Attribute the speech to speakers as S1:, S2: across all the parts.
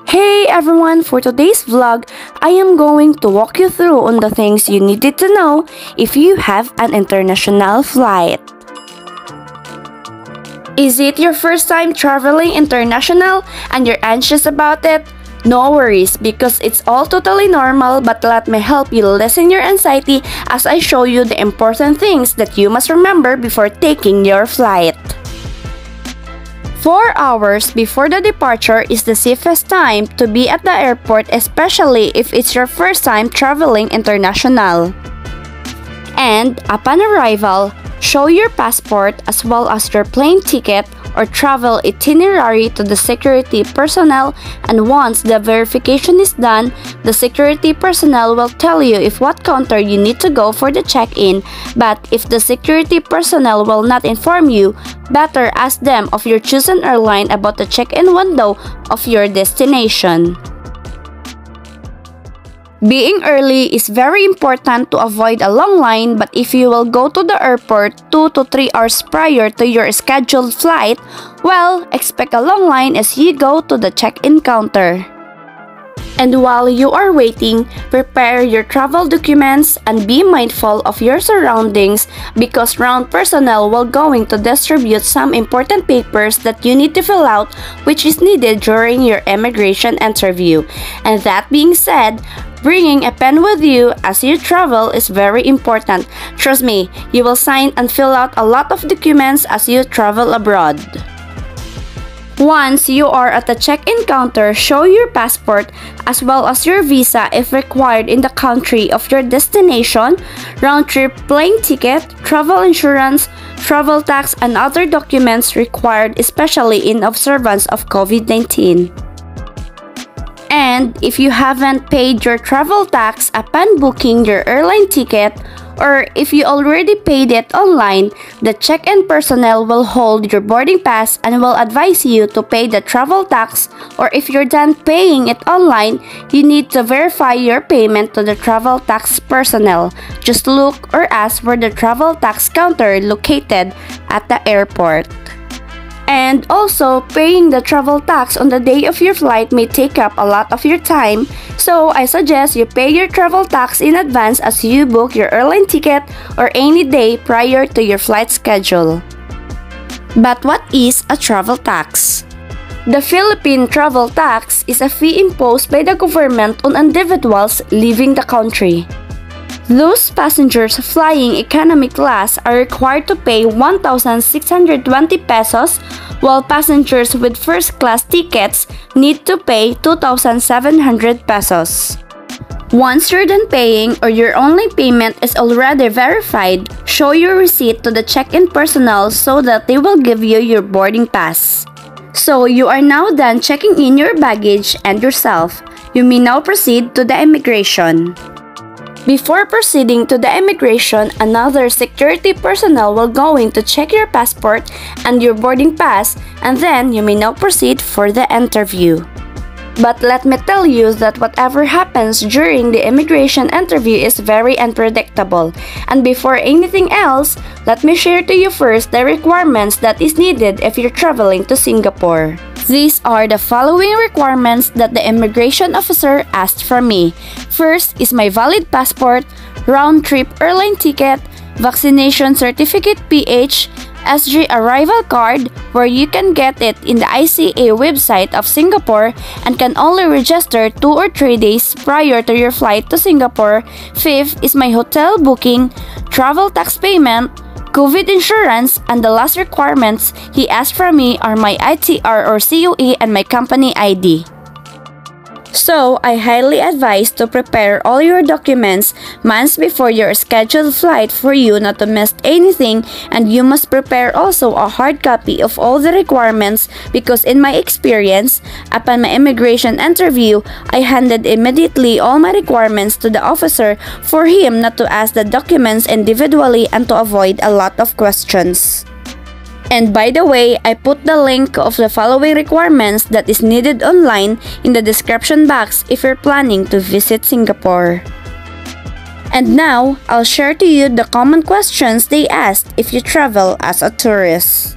S1: Hey everyone, for today's vlog, I am going to walk you through on the things you needed to know if you have an international flight. Is it your first time traveling international and you're anxious about it? No worries, because it's all totally normal, but let me help you lessen your anxiety as I show you the important things that you must remember before taking your flight. 4 hours before the departure is the safest time to be at the airport, especially if it's your first time traveling international. And upon arrival, show your passport as well as your plane ticket or travel itinerary to the security personnel, and once the verification is done, the security personnel will tell you if what counter you need to go for the check-in. But if the security personnel will not inform you, better ask them of your chosen airline about the check-in window of your destination. Being early is very important to avoid a long line, but if you will go to the airport 2 to 3 hours prior to your scheduled flight, well, expect a long line as you go to the check-in counter. And while you are waiting, prepare your travel documents and be mindful of your surroundings because ground personnel will going to distribute some important papers that you need to fill out, which is needed during your immigration interview. And that being said, bringing a pen with you as you travel is very important. Trust me, you will sign and fill out a lot of documents as you travel abroad. Once you are at the check-in counter, show your passport as well as your visa if required in the country of your destination, round-trip plane ticket, travel insurance, travel tax, and other documents required especially in observance of COVID-19. And if you haven't paid your travel tax upon booking your airline ticket, or if you already paid it online, the check-in personnel will hold your boarding pass and will advise you to pay the travel tax, or if you're done paying it online, you need to verify your payment to the travel tax personnel. Just look or ask for the travel tax counter located at the airport. And also, paying the travel tax on the day of your flight may take up a lot of your time, so I suggest you pay your travel tax in advance as you book your airline ticket or any day prior to your flight schedule. But what is a travel tax? The Philippine travel tax is a fee imposed by the government on individuals leaving the country. Those passengers flying economy class are required to pay 1,620 pesos, while passengers with first class tickets need to pay 2,700 pesos. Once you're done paying or your only payment is already verified, show your receipt to the check-in personnel so that they will give you your boarding pass. So you are now done checking in your baggage and yourself. You may now proceed to the immigration. Before proceeding to the immigration, another security personnel will going to check your passport and your boarding pass, and then you may now proceed for the interview. But let me tell you that whatever happens during the immigration interview is very unpredictable. And before anything else, let me share to you first the requirements that is needed if you're traveling to Singapore. These are the following requirements that the immigration officer asked from me. First is my valid passport, round-trip airline ticket, vaccination certificate PH, SG arrival card, where you can get it in the ICA website of Singapore and can only register 2 or 3 days prior to your flight to Singapore. Fifth is my hotel booking, travel tax payment, COVID insurance, and the last requirements he asked from me are my ITR or COE and my company ID. So, I highly advise to prepare all your documents months before your scheduled flight for you not to miss anything, and you must prepare also a hard copy of all the requirements because in my experience, upon my immigration interview, I handed immediately all my requirements to the officer for him not to ask the documents individually and to avoid a lot of questions. And by the way, I put the link of the following requirements that is needed online in the description box if you're planning to visit Singapore. And now, I'll share to you the common questions they asked if you travel as a tourist.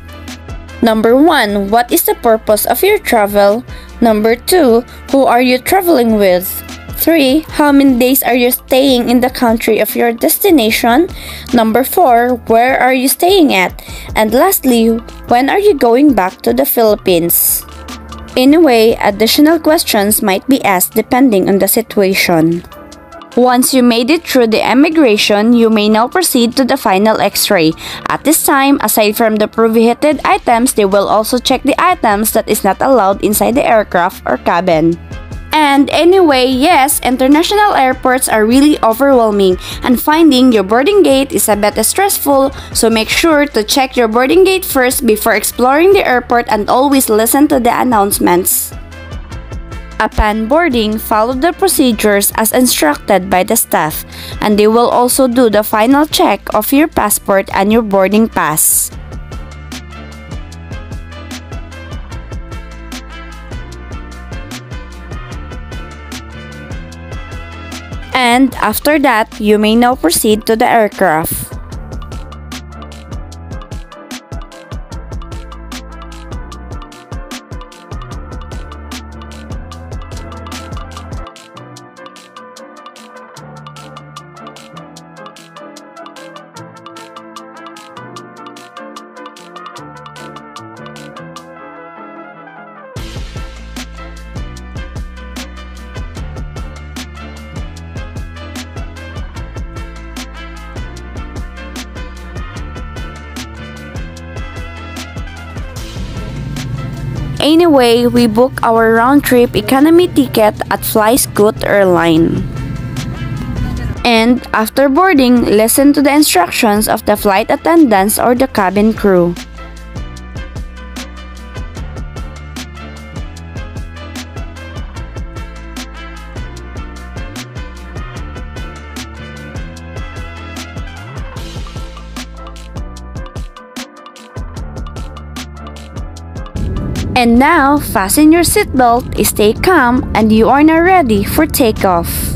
S1: Number 1. What is the purpose of your travel? Number 2, who are you traveling with? 3, how many days are you staying in the country of your destination? Number 4, where are you staying at? And lastly, when are you going back to the Philippines? Anyway, additional questions might be asked depending on the situation. Once you made it through the immigration, you may now proceed to the final X-ray. At this time, aside from the prohibited items, they will also check the items that is not allowed inside the aircraft or cabin. And anyway, yes, international airports are really overwhelming, and finding your boarding gate is a bit stressful, so make sure to check your boarding gate first before exploring the airport and always listen to the announcements. Upon boarding, follow the procedures as instructed by the staff, and they will also do the final check of your passport and your boarding pass. And after that, you may now proceed to the aircraft. Anyway, we booked our round-trip economy ticket at FlyScoot Airline. And after boarding, listen to the instructions of the flight attendants or the cabin crew. And now, fasten your seatbelt, stay calm, and you are now ready for takeoff.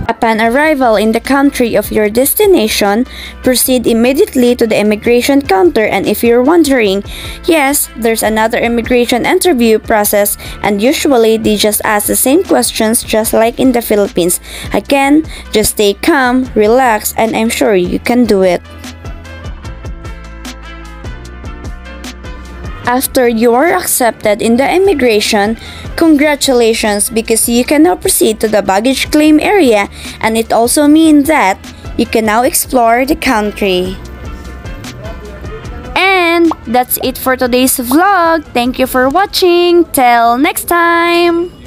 S1: Upon arrival in the country of your destination, proceed immediately to the immigration counter, and if you're wondering, yes, there's another immigration interview process, and usually they just ask the same questions just like in the Philippines. Again, just stay calm, relax, and I'm sure you can do it. After you are accepted in the immigration, congratulations, because you can now proceed to the baggage claim area, and it also means that you can now explore the country. And that's it for today's vlog. Thank you for watching. Till next time!